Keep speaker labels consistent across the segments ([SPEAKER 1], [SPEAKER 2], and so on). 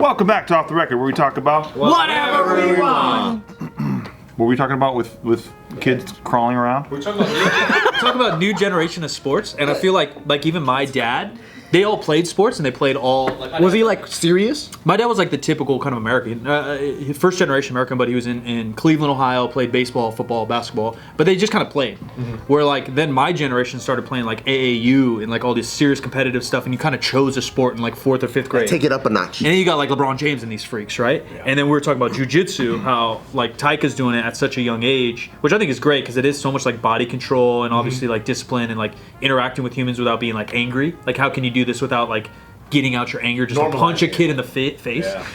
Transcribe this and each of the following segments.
[SPEAKER 1] Welcome back to Off the Record, where we talk about
[SPEAKER 2] whatever we want.
[SPEAKER 1] What were we talking about with kids crawling around?
[SPEAKER 3] We're talking about new generation of sports, and I feel like even my dad, they all played sports and they played all.
[SPEAKER 2] Was he like serious?
[SPEAKER 3] My dad was like the typical kind of American, first generation American, but he was in Cleveland, Ohio, played baseball, football, basketball, but they just kind of played. Where like then my generation started playing like AAU and like all this serious competitive stuff, and you kind of chose a sport in like 4th or 5th grade.
[SPEAKER 4] Take it up a notch.
[SPEAKER 3] And then you got like LeBron James and these freaks, right? Yeah. And then we were talking about jujitsu, how like Taika's doing it at such a young age, which I think is great because it is so much like body control and obviously like discipline and like interacting with humans without being like angry. Like how can you do this without like getting out your anger, just punch a kid in the face? Yeah.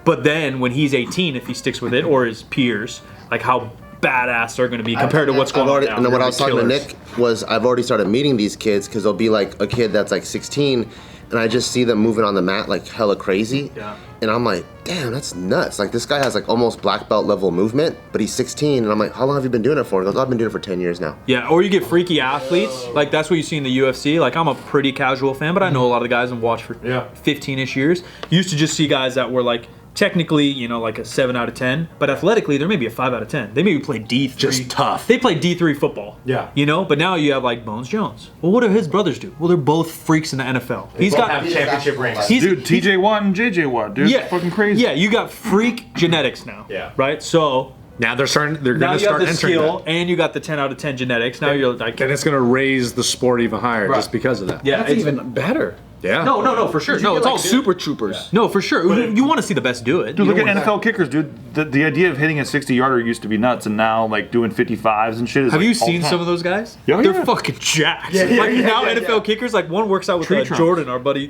[SPEAKER 3] But then when he's 18, if he sticks with it, or his peers, like how badass they're going to be compared to what's going on now.
[SPEAKER 4] And what I was talking to Nick was I've already started meeting these kids because they'll be like a kid that's like 16 and I just see them moving on the mat like hella crazy. Yeah. And I'm like, damn, that's nuts. Like this guy has like almost black belt level movement, but he's 16 and I'm like, how long have you been doing it for? He goes, I've been doing it for 10 years now.
[SPEAKER 3] Yeah, or you get freaky athletes. Like that's what you see in the UFC. Like I'm a pretty casual fan, but I know a lot of the guys and watched for 15-ish years. You used to just see guys that were like technically, you know, like a 7 out of 10, but athletically, they're maybe a 5 out of 10. They maybe play D3.
[SPEAKER 2] Just tough.
[SPEAKER 3] They play D3 football.
[SPEAKER 2] Yeah.
[SPEAKER 3] You know, but now you have like Bones Jones. Well, what do his brothers do? Well, they're both freaks in the NFL.
[SPEAKER 5] He's got have championship rings.
[SPEAKER 1] Dude, TJ Watt and JJ Watt, dude, it's fucking crazy.
[SPEAKER 3] Yeah, you got freak genetics now. Yeah. Right? So
[SPEAKER 2] now they're going to start entering
[SPEAKER 3] now you have the skill,
[SPEAKER 2] that.
[SPEAKER 3] and you got the 10 out of 10 genetics. Now you're like,
[SPEAKER 2] and it's going to raise the sport even higher just because of that.
[SPEAKER 3] Yeah,
[SPEAKER 2] it's even better. Yeah.
[SPEAKER 3] No, for sure. No, it's all super troopers. Yeah. No, for sure. You want to see the best do it.
[SPEAKER 1] Dude, look at NFL kickers, dude. The idea of hitting a 60-yarder used to be nuts, and now like doing 55s and shit is.
[SPEAKER 3] Have
[SPEAKER 1] like
[SPEAKER 3] you seen some of those guys?
[SPEAKER 1] Yeah,
[SPEAKER 3] they're fucking jacked. Now NFL kickers, like one works out with Jordan, our buddy,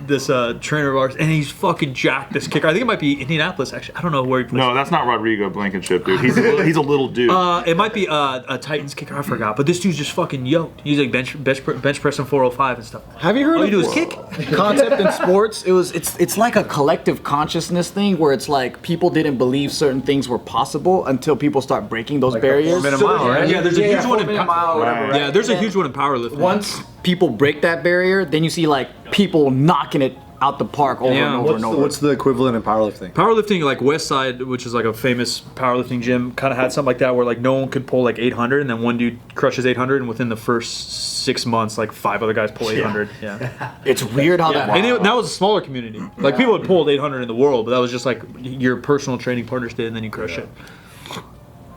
[SPEAKER 3] this trainer of ours, and he's fucking jacked. This kicker, I think it might be Indianapolis. Actually, I don't know where he plays.
[SPEAKER 1] No, that's not Rodrigo Blankenship, dude. He's a little dude.
[SPEAKER 3] It might be a Titans kicker. I forgot, but this dude's just fucking yoked. He's like bench pressing 405 and stuff.
[SPEAKER 2] Have you heard?
[SPEAKER 3] All you do is kick.
[SPEAKER 2] Concept in sports, it's like a collective consciousness thing where it's like people didn't believe certain things were possible until people start breaking those barriers.
[SPEAKER 3] Yeah, there's a huge one in
[SPEAKER 2] powerlifting.
[SPEAKER 3] Yeah, there's a huge one in powerlifting.
[SPEAKER 2] Once people break that barrier, then you see like people knocking it out the park over and over and over.
[SPEAKER 6] What's the equivalent in powerlifting?
[SPEAKER 3] Powerlifting, like West Side, which is like a famous powerlifting gym, kind of had something like that where like no one could pull like 800, and then one dude crushes 800, and within the first 6 months, like 5 other guys pull 800. Yeah.
[SPEAKER 2] It's weird how that.
[SPEAKER 3] And that was a smaller community. Like people had pulled 800 in the world, but that was just like your personal training partners did, and then you crush it.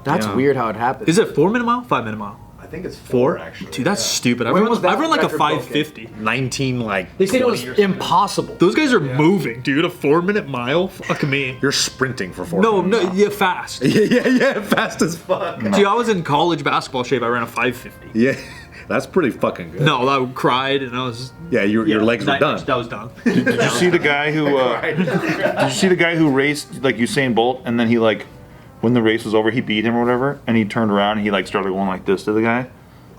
[SPEAKER 2] That's weird how it happens.
[SPEAKER 3] Is it 4 minute mile? 5 minute mile?
[SPEAKER 5] I think it's 4 actually.
[SPEAKER 3] Dude, that's stupid. I've run like a 550.
[SPEAKER 2] 19 like. They said it was impossible.
[SPEAKER 3] Those guys are moving, dude. A 4 minute mile? Fuck me.
[SPEAKER 2] You're sprinting for 4
[SPEAKER 3] minutes. No, yeah, fast.
[SPEAKER 2] yeah, fast as fuck.
[SPEAKER 3] Dude, I was in college basketball shape. I ran a 550.
[SPEAKER 2] Yeah. That's pretty fucking good.
[SPEAKER 3] No, I cried and I was.
[SPEAKER 2] Yeah, your legs were done.
[SPEAKER 3] That was done.
[SPEAKER 1] Did you see the guy who? Did you see the guy who raced like Usain Bolt, and then he like, when the race was over, he beat him or whatever, and he turned around and he like started going like this to the guy,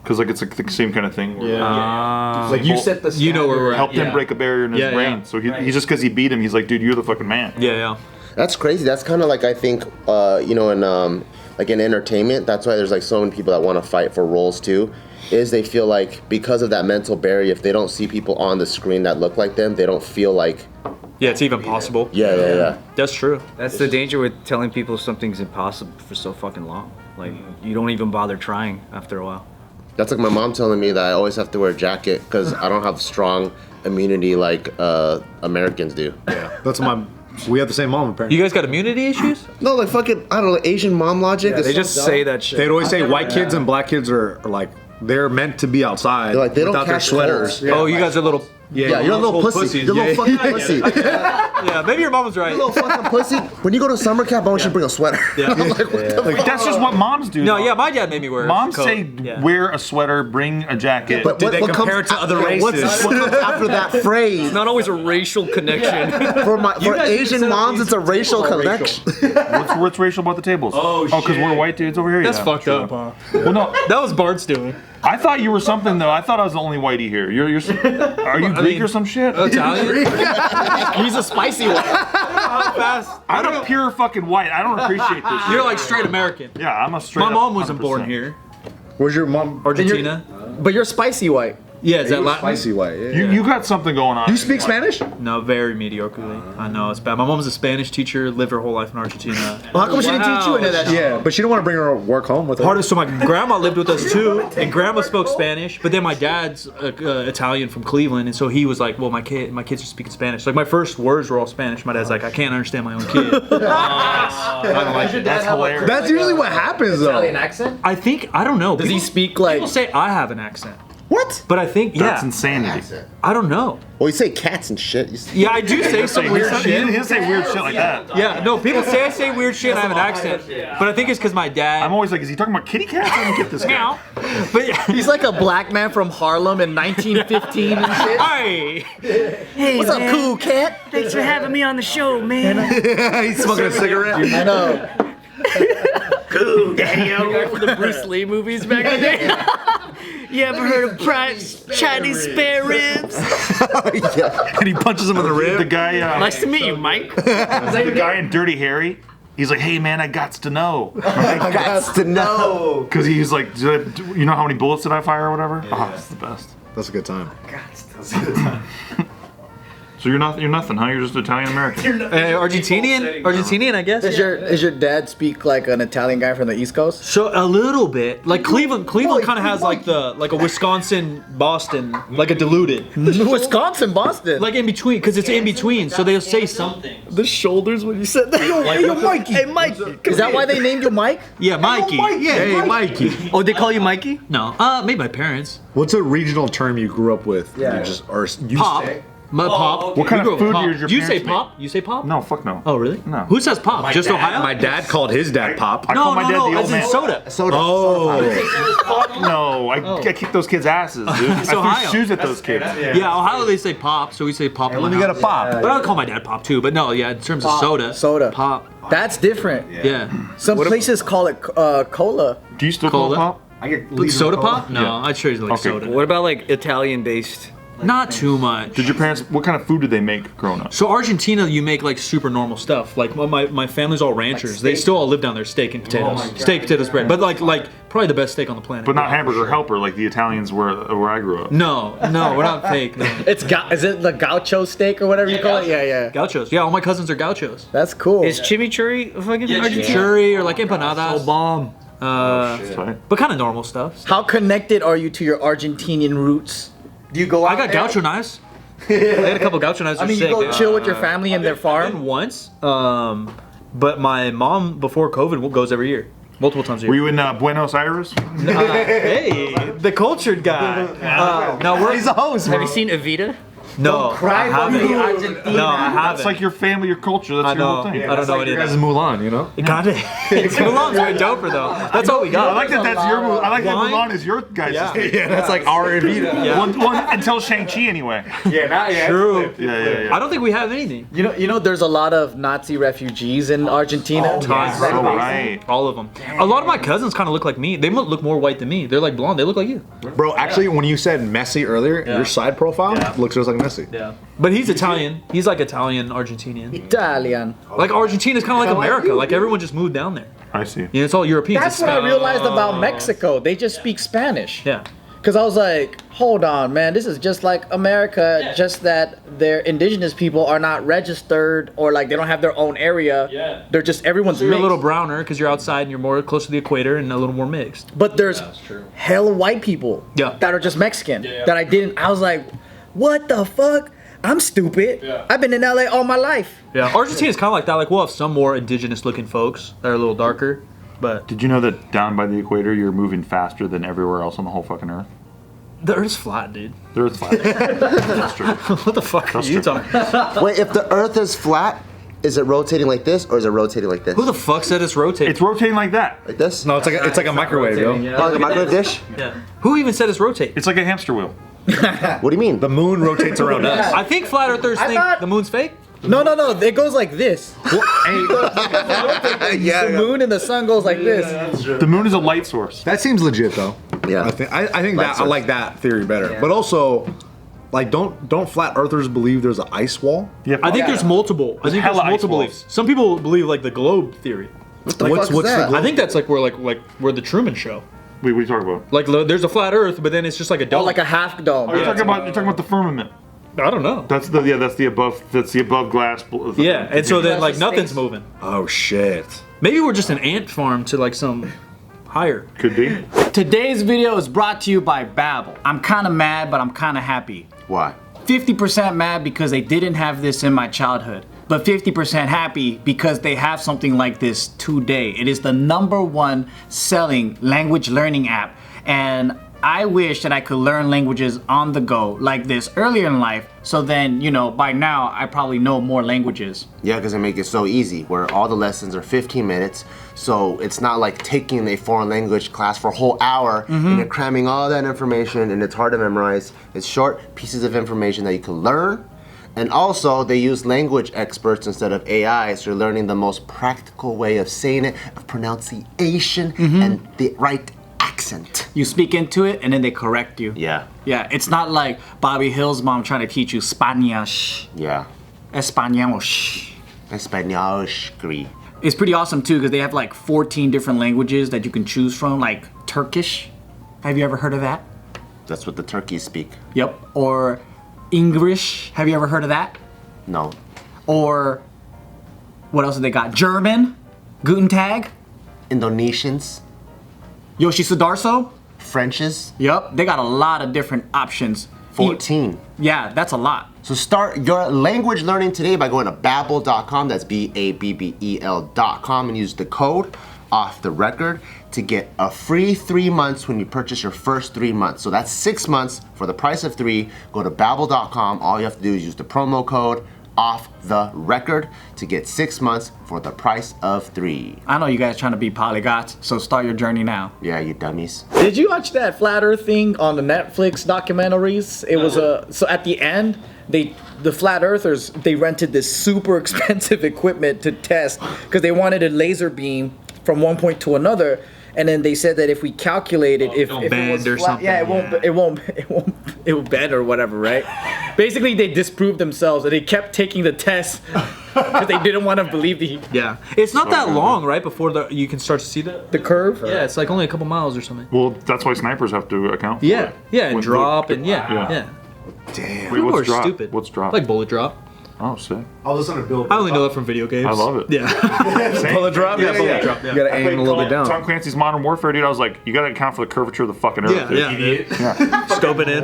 [SPEAKER 1] because like it's like the same kind of thing. Where,
[SPEAKER 2] like you set the.
[SPEAKER 3] You know where we're at.
[SPEAKER 1] Helped him break a barrier in his brain. Yeah. So he's just because he beat him, he's like, dude, you're the fucking man.
[SPEAKER 3] Yeah.
[SPEAKER 4] That's crazy. That's kind of like I think in like in entertainment. That's why there's like so many people that want to fight for roles too. Is they feel like because of that mental barrier, if they don't see people on the screen that look like them, they don't feel like.
[SPEAKER 3] Yeah, it's even possible.
[SPEAKER 4] Yeah.
[SPEAKER 3] That's true.
[SPEAKER 7] That's the danger with telling people something's impossible for so fucking long. Like, you don't even bother trying after a while.
[SPEAKER 4] That's like my mom telling me that I always have to wear a jacket because I don't have strong immunity like Americans do.
[SPEAKER 6] Yeah, that's my. We have the same mom apparently.
[SPEAKER 3] You guys got immunity issues?
[SPEAKER 4] No, like fucking, I don't know, Asian mom logic.
[SPEAKER 7] Yeah, they just say that shit.
[SPEAKER 6] They'd always say white kids and black kids are like, they're meant to be outside.
[SPEAKER 4] They're like, they
[SPEAKER 6] without
[SPEAKER 4] don't
[SPEAKER 6] their
[SPEAKER 4] catch
[SPEAKER 6] sweaters.
[SPEAKER 4] colds.
[SPEAKER 3] Oh, you guys are little.
[SPEAKER 4] Yeah, you're a little pussy. You're a little fucking pussy.
[SPEAKER 3] Yeah, maybe your mom was right.
[SPEAKER 4] You're a little fucking pussy. When you go to summer camp, I want you to bring a sweater.
[SPEAKER 3] Yeah.
[SPEAKER 4] I'm like, what the fuck?
[SPEAKER 1] That's just what moms do.
[SPEAKER 3] No,
[SPEAKER 1] though.
[SPEAKER 3] yeah, my dad made me wear.
[SPEAKER 1] Moms
[SPEAKER 3] a coat.
[SPEAKER 1] say wear a sweater, bring a jacket.
[SPEAKER 4] But
[SPEAKER 2] Did they compare it to other races?
[SPEAKER 4] What comes after that phrase?
[SPEAKER 7] It's not always a racial connection.
[SPEAKER 4] For Asian moms, it's a racial connection.
[SPEAKER 1] What's racial about the tables?
[SPEAKER 3] Oh, shit.
[SPEAKER 1] Because we're white dudes over here.
[SPEAKER 3] That's
[SPEAKER 1] yeah,
[SPEAKER 3] fucked
[SPEAKER 1] sure.
[SPEAKER 3] up, huh?
[SPEAKER 1] Well, no,
[SPEAKER 3] That was Bart's doing.
[SPEAKER 1] I thought you were something though. I thought I was the only whitey here. Are you Greek or some shit?
[SPEAKER 3] Italian?
[SPEAKER 2] He's a spicy one.
[SPEAKER 1] I'm a pure fucking white. I don't appreciate this shit.
[SPEAKER 3] You're like straight American.
[SPEAKER 1] Yeah, I'm a straight.
[SPEAKER 3] My
[SPEAKER 1] up
[SPEAKER 3] mom wasn't
[SPEAKER 1] 100%.
[SPEAKER 3] born here.
[SPEAKER 6] Where's your mom?
[SPEAKER 3] Argentina.
[SPEAKER 2] But you're spicy white.
[SPEAKER 3] Yeah, is that Latin?
[SPEAKER 6] Spicy white. Yeah.
[SPEAKER 1] You got something going on.
[SPEAKER 6] You speak Spanish?
[SPEAKER 3] No, very mediocrely. I know it's bad. My mom's a Spanish teacher, lived her whole life in Argentina.
[SPEAKER 2] Well, how come she didn't teach you any of that shit?
[SPEAKER 6] Yeah, but she don't want to bring her work home with her.
[SPEAKER 3] Hardest. So my grandma lived with us too, and grandma spoke Spanish. But then my dad's Italian from Cleveland, and so he was like, "Well, my kids are speaking Spanish." Like my first words were all Spanish. My dad's like, "I can't understand my own kid." I don't like it.
[SPEAKER 1] That's hilarious.
[SPEAKER 6] That's usually what happens though.
[SPEAKER 2] Italian accent?
[SPEAKER 3] I think I don't know.
[SPEAKER 2] Does he speak like?
[SPEAKER 3] People say I have an accent,
[SPEAKER 2] What?
[SPEAKER 3] but I think
[SPEAKER 1] That's insanity.
[SPEAKER 3] I don't know.
[SPEAKER 4] Well, you say cats and shit.
[SPEAKER 3] Yeah, I do say some weird
[SPEAKER 1] He
[SPEAKER 3] shit.
[SPEAKER 1] didn't say weird shit like that.
[SPEAKER 3] Yeah, no, people say I say weird shit and I have an accent, but I think it's because my dad.
[SPEAKER 1] I'm always like, is he talking about kitty cats? I don't get this guy.
[SPEAKER 3] Meow. But yeah.
[SPEAKER 2] He's like a black man from Harlem in 1915 and shit.
[SPEAKER 3] Hey,
[SPEAKER 8] Hey,
[SPEAKER 2] What's up, cool cat?
[SPEAKER 8] Thanks for having me on the show, man.
[SPEAKER 6] He's smoking a cigarette.
[SPEAKER 2] I know.
[SPEAKER 8] Cool, Daddy-O. For the Bruce Lee movies back in the day. You ever heard of Chinese spare ribs?
[SPEAKER 6] And he punches him in the rib.
[SPEAKER 1] The guy,
[SPEAKER 8] Nice to meet you, Mike.
[SPEAKER 1] the guy in Dirty Harry. He's like, hey man, I gots to know,
[SPEAKER 4] Gots to know.
[SPEAKER 1] because he's like, you know how many bullets did I fire or whatever? Oh, that's the best.
[SPEAKER 6] That's a good time.
[SPEAKER 1] So you're nothing, huh? You're just Italian American.
[SPEAKER 3] Argentinian, I guess.
[SPEAKER 2] Does your dad speak like an Italian guy from the East Coast?
[SPEAKER 3] So a little bit, like Cleveland kind of has like a Wisconsin, Boston, like a diluted,
[SPEAKER 2] Wisconsin, Boston.
[SPEAKER 3] like in between, because it's in between, so they'll say something.
[SPEAKER 2] the shoulders when you said that. Yo, Mikey. Hey, Mikey. Is that why they named you Mike?
[SPEAKER 3] Yeah, Mikey.
[SPEAKER 6] Hey, Mikey.
[SPEAKER 2] Oh, they call you Mikey?
[SPEAKER 3] No, maybe my parents.
[SPEAKER 6] What's a regional term you grew up with?
[SPEAKER 2] Yeah.
[SPEAKER 6] You just or you
[SPEAKER 3] Pop.
[SPEAKER 6] say?
[SPEAKER 3] My pop.
[SPEAKER 1] What kind
[SPEAKER 3] We
[SPEAKER 1] of
[SPEAKER 3] grew up
[SPEAKER 1] food
[SPEAKER 3] with
[SPEAKER 1] did your
[SPEAKER 3] Do you say
[SPEAKER 1] parents make?
[SPEAKER 3] pop? You say pop?
[SPEAKER 1] No, fuck no.
[SPEAKER 3] Oh, really?
[SPEAKER 1] No.
[SPEAKER 3] Who says pop? Just Ohio?
[SPEAKER 6] My dad called his dad Pop.
[SPEAKER 1] I call my dad the
[SPEAKER 3] as
[SPEAKER 1] old
[SPEAKER 3] in
[SPEAKER 1] man.
[SPEAKER 3] soda.
[SPEAKER 4] Soda.
[SPEAKER 6] Oh.
[SPEAKER 1] No, I kick those kids' asses, dude. I
[SPEAKER 3] Ohio.
[SPEAKER 1] threw shoes at those kids.
[SPEAKER 3] Yeah, Ohio they say pop, so we say pop.
[SPEAKER 6] Let me get a pop.
[SPEAKER 3] But I'll call my dad pop too. But no, yeah, in terms of soda.
[SPEAKER 2] Soda.
[SPEAKER 3] Pop.
[SPEAKER 2] That's different.
[SPEAKER 3] Yeah.
[SPEAKER 2] Some places call it cola.
[SPEAKER 1] Do you still call
[SPEAKER 3] Cola?
[SPEAKER 1] it pop?
[SPEAKER 6] I get
[SPEAKER 3] Soda pop? No,
[SPEAKER 1] Yeah.
[SPEAKER 3] I'd sure you like
[SPEAKER 1] Okay.
[SPEAKER 3] soda.
[SPEAKER 7] What about like Italian-based?
[SPEAKER 3] Not too much.
[SPEAKER 1] Did your parents? What kind of food did they make growing up?
[SPEAKER 3] So Argentina, you make like super normal stuff. Like my family's all ranchers. They still all live down there, steak and potatoes, steak, potatoes, bread. But like probably the best steak on the planet.
[SPEAKER 1] But not hamburger helper like the Italians where I grew up.
[SPEAKER 3] No, we're not fake. No.
[SPEAKER 2] Is it the gaucho steak or whatever you call it? Yeah.
[SPEAKER 3] Gauchos. Yeah, all my cousins are gauchos.
[SPEAKER 2] That's cool.
[SPEAKER 7] Is chimichurri fucking Argentina?
[SPEAKER 3] Chimichurri or like empanadas.
[SPEAKER 6] bomb.
[SPEAKER 1] That's right.
[SPEAKER 3] But kind of normal stuff.
[SPEAKER 2] How connected are you to your Argentinian roots? Do you go out
[SPEAKER 3] I got
[SPEAKER 2] there?
[SPEAKER 3] gaucho knives. I had a couple gaucho knives.
[SPEAKER 2] I mean, you go chill with your family in their farm?
[SPEAKER 3] Once. But my mom before COVID goes every year, multiple times a
[SPEAKER 1] Were
[SPEAKER 3] year.
[SPEAKER 1] you in Buenos Aires?
[SPEAKER 3] Hey, the cultured guy. No,
[SPEAKER 6] He's a host,
[SPEAKER 8] Have
[SPEAKER 6] bro.
[SPEAKER 8] you seen Evita?
[SPEAKER 3] No, I haven't. No, I haven't.
[SPEAKER 1] That's like your family, your culture. That's
[SPEAKER 3] I
[SPEAKER 1] your
[SPEAKER 3] know.
[SPEAKER 1] whole thing.
[SPEAKER 3] I don't know any of
[SPEAKER 6] This
[SPEAKER 3] that.
[SPEAKER 6] is Mulan, you know?
[SPEAKER 3] Got it. Mulan's way doper though. That's all we got.
[SPEAKER 1] I like that. That's your. I like that.
[SPEAKER 3] Wine?
[SPEAKER 1] Mulan is your guys' thing.
[SPEAKER 6] Yeah, that's like our Evita.
[SPEAKER 3] Yeah.
[SPEAKER 1] One until Shang-Chi anyway.
[SPEAKER 3] True.
[SPEAKER 1] Yeah.
[SPEAKER 3] I don't think we have anything.
[SPEAKER 2] You know, there's a lot of Nazi refugees in Argentina.
[SPEAKER 3] Tons.
[SPEAKER 1] Oh, right.
[SPEAKER 3] All of them. A lot of my cousins kind of look like me. They look more white than me. They're like blonde. They look like you.
[SPEAKER 6] Bro, actually, when you said Messi earlier, your side profile looks just like Messi.
[SPEAKER 3] Yeah. But he's Italian. He's like Italian, Argentinian.
[SPEAKER 2] Italian.
[SPEAKER 3] Like Argentina's kind of like America. Like everyone just moved down there.
[SPEAKER 1] I see.
[SPEAKER 3] Yeah, it's all Europeans.
[SPEAKER 2] That's
[SPEAKER 3] It's
[SPEAKER 2] what I
[SPEAKER 3] Spain.
[SPEAKER 2] realized about Mexico. They just speak Spanish.
[SPEAKER 3] Yeah.
[SPEAKER 2] Because I was like, hold on, man, this is just like America, just that their indigenous people are not registered or like they don't have their own area.
[SPEAKER 3] Yeah.
[SPEAKER 2] They're just, everyone's
[SPEAKER 3] You're a
[SPEAKER 2] mixed.
[SPEAKER 3] little browner because you're outside and you're more close to the equator and a little more mixed.
[SPEAKER 2] But there's hella white people
[SPEAKER 3] Yeah.
[SPEAKER 2] that are just Mexican that I was like, what the fuck? I'm stupid. I've been in LA all my life.
[SPEAKER 3] Yeah. Argentina's kind of like that. Like we'll have some more indigenous looking folks that are a little darker. But
[SPEAKER 1] Did you know that down by the equator, you're moving faster than everywhere else on the whole fucking Earth?
[SPEAKER 3] the Earth's flat, dude.
[SPEAKER 1] The Earth's flat. That's true.
[SPEAKER 3] What the fuck are you talking about?
[SPEAKER 4] Wait, if the Earth is flat, is it rotating like this or is it rotating like this?
[SPEAKER 3] Who the fuck said it's rotating?
[SPEAKER 1] It's rotating like that.
[SPEAKER 4] Like this?
[SPEAKER 6] No, it's like a microwave, yo.
[SPEAKER 4] Oh, like a microwave dish?
[SPEAKER 3] Yeah. Who even said it's rotating?
[SPEAKER 1] It's like a hamster wheel.
[SPEAKER 4] What do you mean?
[SPEAKER 6] The moon rotates around us.
[SPEAKER 3] I think flat earthers think
[SPEAKER 2] thought-
[SPEAKER 3] the moon's fake.
[SPEAKER 2] No, it goes like this. The moon and the sun goes like this.
[SPEAKER 1] The moon is a light source.
[SPEAKER 6] That seems legit though.
[SPEAKER 4] Yeah.
[SPEAKER 6] I think that I like that theory better. But also, like, don't flat earthers believe there's an ice wall?
[SPEAKER 1] Yeah,
[SPEAKER 3] I think there's multiple. I think there's
[SPEAKER 1] hella ice
[SPEAKER 3] multiple
[SPEAKER 1] walls.
[SPEAKER 3] beliefs. Some people believe like the globe theory.
[SPEAKER 4] What the fuck is that?
[SPEAKER 3] I think that's like where the Truman Show.
[SPEAKER 1] Wait, what are you talking about?
[SPEAKER 3] Like there's a flat Earth, but then it's just like a dome.
[SPEAKER 2] Oh, like a half dome.
[SPEAKER 1] You're talking about the firmament.
[SPEAKER 3] I don't know.
[SPEAKER 1] That's the above glass.
[SPEAKER 3] Yeah, and so then like
[SPEAKER 2] That's
[SPEAKER 3] nothing's
[SPEAKER 2] space.
[SPEAKER 3] moving.
[SPEAKER 6] Oh shit.
[SPEAKER 3] Maybe we're just an ant farm to like some higher.
[SPEAKER 1] Could be.
[SPEAKER 2] Today's video is brought to you by Babbel. I'm kind of mad, but I'm kind of happy.
[SPEAKER 4] Why?
[SPEAKER 2] 50% mad because they didn't have this in my childhood, but 50% happy because they have something like this today. It is the #1 selling language learning app, and I wish that I could learn languages on the go like this earlier in life, so then, you know, by now I probably know more languages.
[SPEAKER 4] Yeah, because they make it so easy, where all the lessons are 15 minutes, so it's not like taking a foreign language class for a whole hour and you're cramming all that information and it's hard to memorize. It's short pieces of information that you can learn. And also, they use language experts instead of AI, so you're learning the most practical way of saying it, of pronunciation, and the right accent.
[SPEAKER 2] You speak into it and then they correct you.
[SPEAKER 4] Yeah,
[SPEAKER 2] Yeah, it's not like Bobby Hill's mom trying to teach you Spanish.
[SPEAKER 4] yeah.
[SPEAKER 2] Español.
[SPEAKER 4] Espanol, Greene.
[SPEAKER 2] It's pretty awesome too because they have like 14 different languages that you can choose from, like Turkish. Have you ever heard of that?
[SPEAKER 4] That's what the turkeys speak.
[SPEAKER 2] Yep. Or English. Have you ever heard of that?
[SPEAKER 4] No.
[SPEAKER 2] Or what else have they got? German. Guten Tag.
[SPEAKER 4] Indonesians,
[SPEAKER 2] Yoshi Sudarso.
[SPEAKER 4] Frenches,
[SPEAKER 2] Yep. They got a lot of different options.
[SPEAKER 4] 14.
[SPEAKER 2] Yeah, that's a lot.
[SPEAKER 4] So start your language learning today by going to babbel.com, that's Babbel.com, and use the code off the record to get a free 3 months when you purchase your first 3 months. So that's 6 months for the price of 3. Go to babbel.com. All you have to do is use the promo code off the record to get 6 months for the price of 3.
[SPEAKER 2] I know you guys trying to be polyglots, so start your journey now.
[SPEAKER 4] Yeah, you dummies.
[SPEAKER 2] Did you watch that flat Earth thing on the Netflix documentaries? It was so at the end, the flat earthers, they rented this super expensive equipment to test because they wanted a laser beam from one point to another, and then they said that if we calculated if it
[SPEAKER 3] bend
[SPEAKER 2] was
[SPEAKER 3] or
[SPEAKER 2] flat,
[SPEAKER 3] something,
[SPEAKER 2] yeah, it won't bend or whatever, right? Basically, they disproved themselves and they kept taking the test because they didn't want to believe
[SPEAKER 3] Yeah, it's not that long, right? Before you can start to see
[SPEAKER 2] the curve.
[SPEAKER 3] Yeah, it's like only a couple miles or something.
[SPEAKER 1] Well, that's why snipers have to account for
[SPEAKER 3] Yeah,
[SPEAKER 1] it.
[SPEAKER 3] yeah, and
[SPEAKER 1] When-
[SPEAKER 3] drop and yeah.
[SPEAKER 1] Wait,
[SPEAKER 3] People
[SPEAKER 1] what's
[SPEAKER 3] are
[SPEAKER 1] drop?
[SPEAKER 3] stupid.
[SPEAKER 1] What's drop?
[SPEAKER 3] Like bullet drop.
[SPEAKER 1] Oh, sick.
[SPEAKER 6] I was listening to Bill.
[SPEAKER 3] I only know that from video games.
[SPEAKER 1] I love it.
[SPEAKER 3] Yeah.
[SPEAKER 6] Bullet drop?
[SPEAKER 3] Yeah, bullet drop. Yeah.
[SPEAKER 6] You gotta aim a little bit down.
[SPEAKER 1] Tom Clancy's Modern Warfare, dude. I was like, you gotta account for the curvature of the fucking earth, dude.
[SPEAKER 3] Yeah. Scope it in.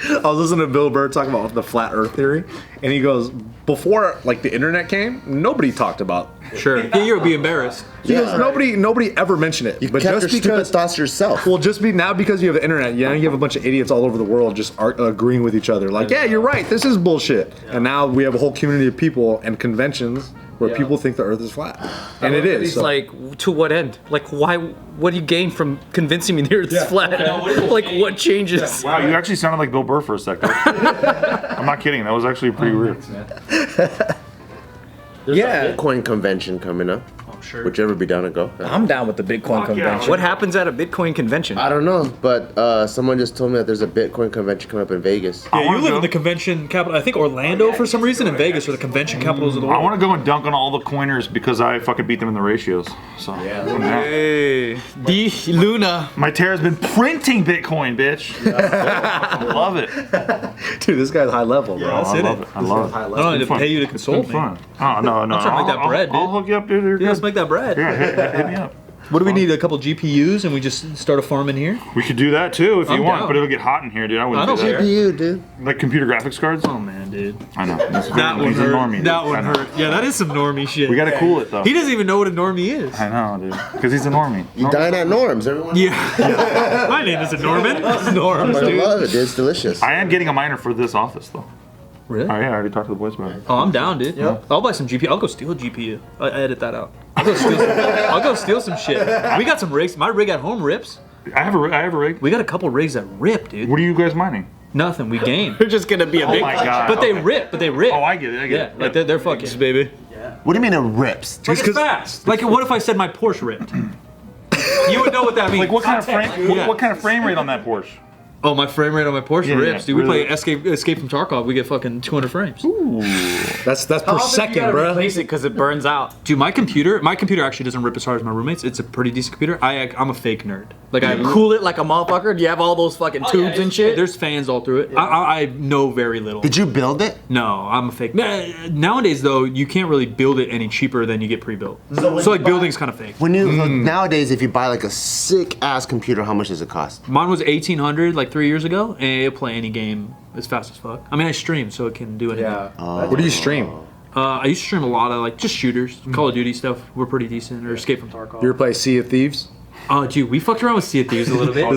[SPEAKER 6] I was listening to Bill Burr talk about the flat Earth theory, and he goes, before like the internet came, nobody talked about.
[SPEAKER 3] Sure. Yeah, you would be embarrassed.
[SPEAKER 6] He goes, nobody ever mentioned it.
[SPEAKER 4] You kept your stupid thoughts yourself.
[SPEAKER 6] Well, just now because you have the internet, you have a bunch of idiots all over the world just agreeing with each other. Like, yeah, you're right. This is bullshit. And now we have a whole community of people and conventions where people think the Earth is flat, and it is.
[SPEAKER 8] He's
[SPEAKER 6] So.
[SPEAKER 8] like, to what end? Like, why? What do you gain from convincing me the Earth is flat? Like, what changes?
[SPEAKER 1] Wow, you actually sounded like Bill Burr for a second. I'm not kidding. That was actually pretty weird.
[SPEAKER 2] Yeah,
[SPEAKER 4] Bitcoin convention coming up.
[SPEAKER 3] Sure.
[SPEAKER 4] Would you ever be down to go?
[SPEAKER 2] I'm down with the Bitcoin convention.
[SPEAKER 8] What happens at a Bitcoin convention?
[SPEAKER 4] I don't know, but someone just told me that there's a Bitcoin convention coming up in Vegas.
[SPEAKER 3] Yeah, you
[SPEAKER 1] wanna
[SPEAKER 3] live
[SPEAKER 1] go.
[SPEAKER 3] in the convention capital. I think Orlando for some reason, and Vegas are the convention capitals of the
[SPEAKER 1] I
[SPEAKER 3] world.
[SPEAKER 1] want to go and dunk on all the coiners because I fucking beat them in the ratios. So yeah.
[SPEAKER 8] Hey.
[SPEAKER 2] D Luna.
[SPEAKER 1] My Terra's been printing Bitcoin, bitch. I love it.
[SPEAKER 6] Dude, this guy's high level, bro.
[SPEAKER 1] I
[SPEAKER 3] it.
[SPEAKER 1] love it. I love it.
[SPEAKER 3] I don't need to
[SPEAKER 1] Fun.
[SPEAKER 3] pay you to
[SPEAKER 1] It's
[SPEAKER 3] consult
[SPEAKER 1] been
[SPEAKER 3] me.
[SPEAKER 1] fun. Oh no, no.
[SPEAKER 3] I'm trying to make that bread,
[SPEAKER 1] I'll
[SPEAKER 3] dude.
[SPEAKER 1] hook you up, dude. You're
[SPEAKER 3] Yeah, let's
[SPEAKER 1] good.
[SPEAKER 3] make that bread.
[SPEAKER 1] Yeah, hit me up.
[SPEAKER 3] What do we need? A couple GPUs and we just start a farm in here?
[SPEAKER 1] We could do that too if you
[SPEAKER 3] I'm
[SPEAKER 1] want,
[SPEAKER 3] down.
[SPEAKER 1] but it'll get hot in here, dude. I wouldn't
[SPEAKER 3] I don't
[SPEAKER 1] do that.
[SPEAKER 3] care.
[SPEAKER 4] You, dude.
[SPEAKER 1] Like computer graphics cards.
[SPEAKER 3] Oh man, dude.
[SPEAKER 1] I know.
[SPEAKER 3] That would
[SPEAKER 1] He's a
[SPEAKER 3] hurt.
[SPEAKER 1] normie, dude.
[SPEAKER 3] That would
[SPEAKER 1] I know.
[SPEAKER 3] hurt. Yeah, that is some normie shit.
[SPEAKER 1] We gotta cool it though.
[SPEAKER 3] He doesn't even know what a normie is.
[SPEAKER 1] I know, dude. Because he's a normie.
[SPEAKER 4] You dine at Norm's, everyone.
[SPEAKER 3] Yeah. My name isn't Norman. Norms,
[SPEAKER 4] I
[SPEAKER 3] dude.
[SPEAKER 4] love it, dude. It's delicious.
[SPEAKER 1] I am getting a miner for this office though.
[SPEAKER 3] Really?
[SPEAKER 1] Oh yeah, I already talked to the boys about it.
[SPEAKER 3] Oh, I'm down, dude. Yeah. I'll buy some GPU. I'll go steal a GPU. I edit that out. I'll go steal some shit. We got some rigs. My rig at home rips.
[SPEAKER 1] I have a rig.
[SPEAKER 3] We got a couple rigs that rip, dude.
[SPEAKER 1] What are you guys mining?
[SPEAKER 3] Nothing. We game.
[SPEAKER 2] You're just gonna be a
[SPEAKER 1] Oh
[SPEAKER 2] big.
[SPEAKER 1] my god.
[SPEAKER 3] But they
[SPEAKER 1] okay.
[SPEAKER 3] rip. But they rip.
[SPEAKER 1] Oh, I get it. I get
[SPEAKER 3] Yeah,
[SPEAKER 1] it.
[SPEAKER 3] like they're fucking baby.
[SPEAKER 4] What do you mean it rips?
[SPEAKER 3] Like it's fast. Like what if I said my Porsche ripped? You would know what that means.
[SPEAKER 1] Like what kind of frame?
[SPEAKER 3] Yeah.
[SPEAKER 1] What kind of frame rate on that Porsche?
[SPEAKER 3] Oh, my frame rate on my Porsche
[SPEAKER 1] Yeah,
[SPEAKER 3] rips,
[SPEAKER 1] yeah,
[SPEAKER 3] dude. We
[SPEAKER 1] really.
[SPEAKER 3] play Escape from Tarkov. We get fucking 200 frames.
[SPEAKER 6] That's per second, bro.
[SPEAKER 2] Replace it because it burns out.
[SPEAKER 3] Dude, my computer actually doesn't rip as hard as my roommates. It's a pretty decent computer. I'm a fake nerd. Like I
[SPEAKER 2] Cool it like a motherfucker. Do you have all those fucking tubes and shit?
[SPEAKER 3] There's fans all through it. I know very little.
[SPEAKER 4] Did you build it?
[SPEAKER 3] No, I'm a fake. Nowadays though, you can't really build it any cheaper than you get pre-built. So like building's kind of fake.
[SPEAKER 4] When you nowadays, if you buy like a sick ass computer, how much does it cost?
[SPEAKER 3] Mine was 1800 like 3 years ago, and it'll play any game as fast as fuck. I mean, I stream, so it can do anything.
[SPEAKER 6] What do you stream?
[SPEAKER 3] I used to stream a lot of like just shooters, Call of Duty stuff. We're pretty decent, or Escape from Tarkov.
[SPEAKER 6] You ever play Sea of Thieves?
[SPEAKER 3] Oh, dude, we fucked around with Sea of Thieves a little bit.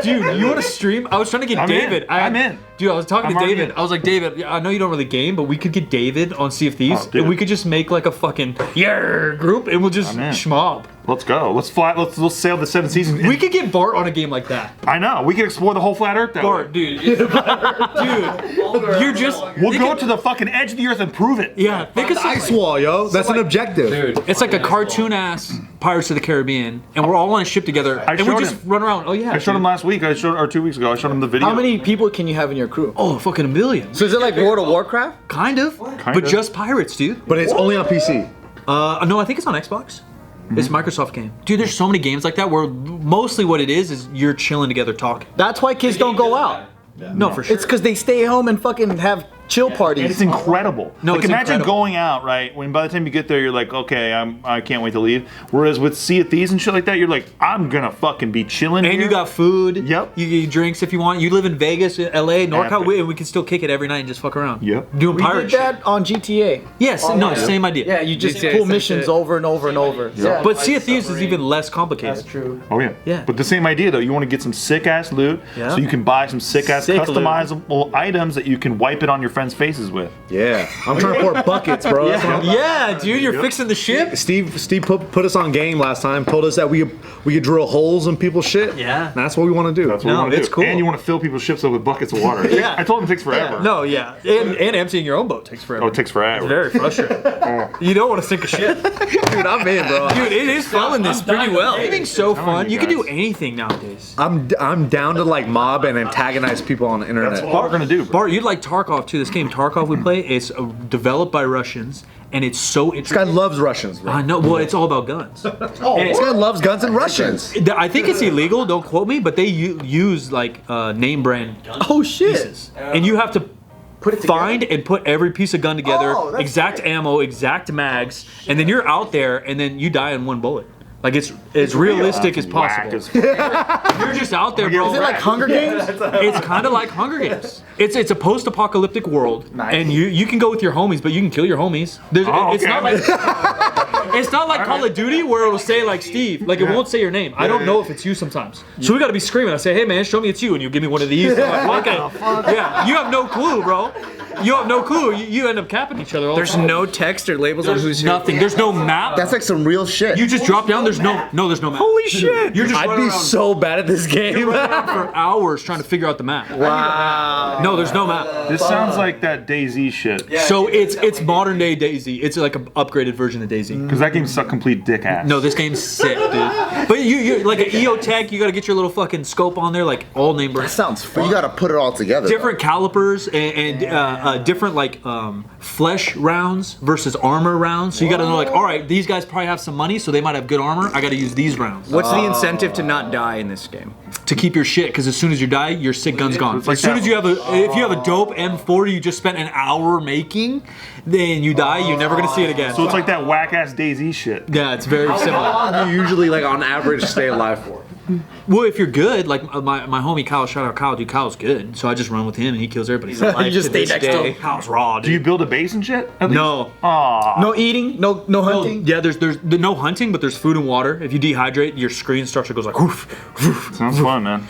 [SPEAKER 3] Dude, you want to stream? I was trying to get David.
[SPEAKER 1] I'm in.
[SPEAKER 3] Dude, I was talking
[SPEAKER 1] I'm
[SPEAKER 3] to
[SPEAKER 1] already
[SPEAKER 3] David.
[SPEAKER 1] in.
[SPEAKER 3] I was like, David, I know you don't really game, but we could get David on Sea of Thieves,
[SPEAKER 1] Oh, dude.
[SPEAKER 3] and we could just make like a fucking group, and we'll just
[SPEAKER 1] I'm in.
[SPEAKER 3] schmob.
[SPEAKER 1] Let's go. Let's fly. Let's sail the 7 seasons.
[SPEAKER 3] We could get Bart on a game like that.
[SPEAKER 1] I know. We could explore the whole flat Earth that
[SPEAKER 3] Bart,
[SPEAKER 1] way.
[SPEAKER 3] dude, you're just.
[SPEAKER 1] We'll go to the fucking edge of the Earth and prove it.
[SPEAKER 3] Yeah, think of
[SPEAKER 6] Ice wall, yo. That's an objective.
[SPEAKER 2] Dude.
[SPEAKER 3] It's like a cartoon ass Pirates of the Caribbean, and we're all on a ship together, and we
[SPEAKER 1] showed
[SPEAKER 3] just
[SPEAKER 1] him.
[SPEAKER 3] run around. Oh yeah,
[SPEAKER 1] I showed him last week. Or 2 weeks ago. I showed him the video.
[SPEAKER 2] How many people can you have in your crew?
[SPEAKER 3] Oh, fucking a million.
[SPEAKER 2] So is it like World of Warcraft?
[SPEAKER 3] Kind of, but just pirates, dude.
[SPEAKER 6] But it's only on PC.
[SPEAKER 3] No, I think it's on Xbox. It's a Microsoft game. Dude, there's so many games like that where mostly what it is you're chilling together talking.
[SPEAKER 2] That's why kids don't go out.
[SPEAKER 3] No, for sure.
[SPEAKER 2] It's because they stay home and fucking have chill
[SPEAKER 1] And
[SPEAKER 2] parties.
[SPEAKER 1] it's incredible.
[SPEAKER 3] No,
[SPEAKER 1] like
[SPEAKER 3] it's
[SPEAKER 1] imagine
[SPEAKER 3] incredible.
[SPEAKER 1] going out, right? When by the time you get there, you're like, okay, I can't wait to leave. Whereas with Sea of Thieves and shit like that, you're like, I'm gonna fucking be chilling.
[SPEAKER 3] And
[SPEAKER 1] here.
[SPEAKER 3] you got food.
[SPEAKER 1] Yep.
[SPEAKER 3] You get drinks if you want. You live in Vegas, LA, NorCal,
[SPEAKER 1] Epic.
[SPEAKER 3] and we can still kick it every night and just fuck around.
[SPEAKER 1] Yep.
[SPEAKER 3] Doing
[SPEAKER 2] We
[SPEAKER 3] pirate
[SPEAKER 2] did
[SPEAKER 3] shit.
[SPEAKER 2] that on GTA.
[SPEAKER 3] Yes, no, same idea.
[SPEAKER 2] Yeah, you just
[SPEAKER 7] GTA,
[SPEAKER 2] pull
[SPEAKER 7] same
[SPEAKER 2] missions
[SPEAKER 7] shit.
[SPEAKER 2] over and over and over. Yeah.
[SPEAKER 3] But Sea of Thieves is even less complicated.
[SPEAKER 2] true.
[SPEAKER 1] Oh yeah.
[SPEAKER 3] Yeah.
[SPEAKER 1] But the same idea though. You want to get some sick ass loot,
[SPEAKER 3] Yeah.
[SPEAKER 1] so you can buy some sick ass
[SPEAKER 3] Sick loot.
[SPEAKER 1] customizable items that you can wipe it on your friends' faces with.
[SPEAKER 6] Yeah. I'm trying to pour buckets, bro. That's what I'm-
[SPEAKER 3] Yeah, dude, you're fixing the ship.
[SPEAKER 6] Steve put us on game last time. Told us that we could drill holes in people's shit.
[SPEAKER 3] Yeah.
[SPEAKER 6] And that's what we want to do.
[SPEAKER 1] That's what
[SPEAKER 3] No,
[SPEAKER 1] we want to
[SPEAKER 3] it's
[SPEAKER 1] do.
[SPEAKER 3] cool.
[SPEAKER 1] And you want to fill people's ships up with buckets of water.
[SPEAKER 3] Yeah.
[SPEAKER 1] I told him it takes forever.
[SPEAKER 3] No, yeah. And emptying your own boat takes forever.
[SPEAKER 1] Oh, it takes forever.
[SPEAKER 3] Very frustrating. You don't want to sink a ship.
[SPEAKER 6] Dude, I'm in, bro.
[SPEAKER 3] Dude, it is fun this pretty well. Anything's so fun.
[SPEAKER 1] you
[SPEAKER 3] You can do
[SPEAKER 1] guys.
[SPEAKER 3] anything nowadays.
[SPEAKER 6] I'm down to like mob and antagonize people on the internet.
[SPEAKER 1] That's what we're gonna do. Bro.
[SPEAKER 3] Bart, you'd like Tarkov too. This game Tarkov we play, it's developed by Russians, and it's so
[SPEAKER 6] This guy
[SPEAKER 3] interesting.
[SPEAKER 6] loves Russians, bro.
[SPEAKER 3] I know. Well, it's all about guns.
[SPEAKER 6] This guy loves guns and Russians.
[SPEAKER 3] I think it's illegal. Don't quote me, but they use like name brand
[SPEAKER 2] Oh shit.
[SPEAKER 3] pieces, and you have to find and put every piece of gun together,
[SPEAKER 2] Oh, that's
[SPEAKER 3] exact ammo, exact mags, and then you're out there, and then you die in one bullet. Like it's as realistic as
[SPEAKER 1] Whack
[SPEAKER 3] possible.
[SPEAKER 1] as-
[SPEAKER 3] You're just out there, bro.
[SPEAKER 2] Is it like Hunger Games?
[SPEAKER 3] It's kind of like Hunger Games. It's a post-apocalyptic world, and you can go with your homies, but you can kill your homies. It's
[SPEAKER 1] okay.
[SPEAKER 3] not like it's not like Call of Duty where it'll say like Steve, like it won't say your name. I don't know if it's you sometimes, so we got to be screaming. I say, hey man, show me it's you, and you give me one of these. I'm like, okay, yeah, you have no clue, bro. You have no clue. You end up capping each other all
[SPEAKER 7] There's
[SPEAKER 3] the time.
[SPEAKER 7] no text or labels on who's who.
[SPEAKER 3] Nothing. There's no map.
[SPEAKER 4] That's like some real shit.
[SPEAKER 3] You just drop down. There's no map.
[SPEAKER 7] Holy shit!
[SPEAKER 3] You're just
[SPEAKER 6] I'd
[SPEAKER 3] running
[SPEAKER 6] be
[SPEAKER 3] around.
[SPEAKER 6] so bad at this game.
[SPEAKER 3] for hours trying to figure out the map.
[SPEAKER 7] Wow.
[SPEAKER 3] No, there's no map.
[SPEAKER 1] This sounds like that DayZ shit.
[SPEAKER 3] So it's modern day DayZ. It's like an upgraded version of DayZ.
[SPEAKER 1] Because that game's a complete dick ass.
[SPEAKER 3] No, this game's sick, dude. But you like an EO tech, you gotta get your little fucking scope on there, like all name brand.
[SPEAKER 2] Sounds
[SPEAKER 4] But
[SPEAKER 2] fun.
[SPEAKER 4] you gotta put it all together.
[SPEAKER 3] Different calipers and different like flesh rounds versus armor rounds. So you gotta know like, all right, these guys probably have some money, so they might have good armor. I gotta use these rounds
[SPEAKER 7] What's the incentive to not die in this game?
[SPEAKER 3] to keep your shit. Because as soon as you die, your sick gun's gone.
[SPEAKER 1] like
[SPEAKER 3] As soon
[SPEAKER 1] that.
[SPEAKER 3] as you have if you have a dope M4 you just spent an hour making, then you die. You're never gonna see it again.
[SPEAKER 1] So it's like that whack ass DayZ shit.
[SPEAKER 3] Yeah, it's very similar.
[SPEAKER 6] You usually, like on average, stay alive for.
[SPEAKER 3] Well, if you're good, like my homie Kyle, shout out Kyle, dude, Kyle's good. So I just run with him and he kills everybody. He's alive
[SPEAKER 2] just
[SPEAKER 3] to
[SPEAKER 2] stay
[SPEAKER 3] this
[SPEAKER 2] next to
[SPEAKER 3] day.
[SPEAKER 2] him.
[SPEAKER 3] Kyle's raw, dude.
[SPEAKER 1] Do you build a base and shit? At least?
[SPEAKER 3] No.
[SPEAKER 1] Aw.
[SPEAKER 2] No eating, no hunting.
[SPEAKER 3] Yeah, there's no hunting, but there's food and water. If you dehydrate, your screen starts to goes like woof, woof.
[SPEAKER 1] Sounds fun, man.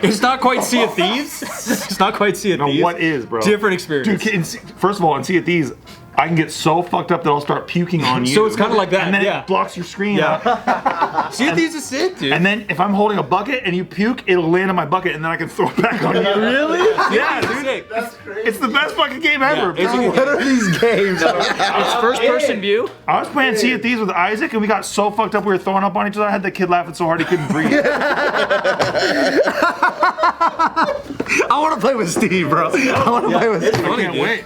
[SPEAKER 3] It's not quite Sea of Thieves. It's not quite Sea of
[SPEAKER 1] No,
[SPEAKER 3] Thieves.
[SPEAKER 1] what is, bro?
[SPEAKER 3] Different experience.
[SPEAKER 1] Dude, first of all, in Sea of Thieves, I can get so fucked up that I'll start puking on you.
[SPEAKER 3] So it's kind of like that.
[SPEAKER 1] And then
[SPEAKER 3] yeah.
[SPEAKER 1] it blocks your screen
[SPEAKER 3] Yeah.
[SPEAKER 1] out.
[SPEAKER 3] See, these is it, dude.
[SPEAKER 1] And then if I'm holding a bucket and you puke, it'll land on my bucket and then I can throw it back on you.
[SPEAKER 3] Really?
[SPEAKER 1] Yeah, dude.
[SPEAKER 4] That's crazy.
[SPEAKER 1] It's the best fucking game ever.
[SPEAKER 3] It's a-
[SPEAKER 6] What are these games?
[SPEAKER 8] It's first person view.
[SPEAKER 1] I was playing Sea of Thieves with Isaac and we got so fucked up we were throwing up on each other. I had the kid laughing so hard he couldn't breathe.
[SPEAKER 6] I want to play with Steve, bro. I want to play with Steve.
[SPEAKER 1] I can't wait.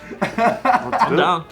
[SPEAKER 3] I'm down.